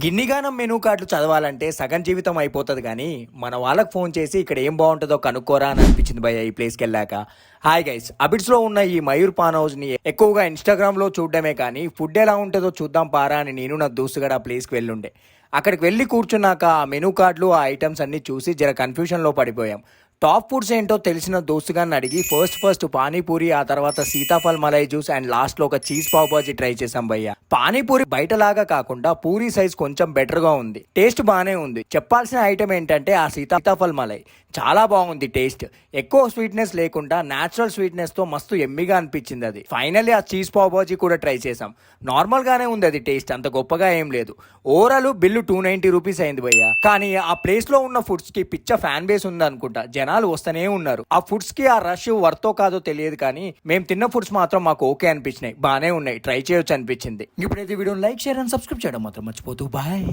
గిన్నిగానం menu కార్డులు చదవాలంటే సగం జీవితం అయిపోతుంది కానీ మన వాళ్ళకి ఫోన్ చేసి ఇక్కడ ఏం బాగుంటుందో కనుక్కోరా అని అనిపించింది భయ్య ఈ ప్లేస్కి వెళ్ళాక. హాయ్ గైస్, అబిడ్స్లో ఉన్న ఈ మయూర్ పాన్ హౌస్ని ఎక్కువగా ఇన్స్టాగ్రామ్లో చూడడమే కానీ ఫుడ్ ఎలా ఉంటుందో చూద్దాం పారా అని నేను నా దోస్తుగాడు ఆ ప్లేస్కి వెళ్ళుండే. అక్కడికి వెళ్ళి కూర్చున్నాక ఆ మెనూ కార్డులు ఆ ఐటమ్స్ అన్ని చూసి జర కన్ఫ్యూషన్లో పడిపోయాం. టాప్ ఫుడ్స్ ఏంటో తెలిసిన దోస్తుగాన్ని అడిగి ఫస్ట్ పానీపూరి, ఆ తర్వాత Sitaphal malai juice and last లో ఒక చీజ్ పావ్ బాజీ ట్రై చేసాం భయ్య. పానీపూరి బయటలాగా కాకుండా పూరి సైజ్ కొంచెం బెటర్ గా ఉంది, టేస్ట్ బానే ఉంది. చెప్పాల్సిన ఐటమ్ ఏంటంటే ఆ సీతాఫల్ మలై చాలా బాగుంది టేస్ట్. ఎక్కువ స్వీట్నెస్ లేకుండా న్యాచురల్ స్వీట్నెస్ తో మస్తు ఎమ్మిగా అనిపించింది అది. ఫైనల్లీ ఆ చీజ్ పావ్ బాజీ కూడా ట్రై చేసాం. నార్మల్ గానే ఉంది అది, టేస్ట్ అంత గొప్పగా ఏం లేదు. ఓవరాల్ బిల్లు 290 రూపీస్ అయింది భయ్య. కానీ ఆ ప్లేస్ లో ఉన్న ఫుడ్స్ కి పిచ్చ ఫ్యాన్ బేస్ ఉంది అనుకుంటా, జనాలు వస్తూనే ఉన్నారు. ఆ ఫుడ్స్ కి ఆ రష్ వర్తో కాదో తెలియదు కానీ మేము తిన్న ఫుడ్స్ మాత్రం మాకు ఓకే అనిపించినాయి, బానే ఉన్నాయి, ట్రై చేయొచ్చు అనిపించింది. ఇప్పుడైతే video like, share and subscribe చేయడం మాత్రం మర్చిపోతూ. బాయ్.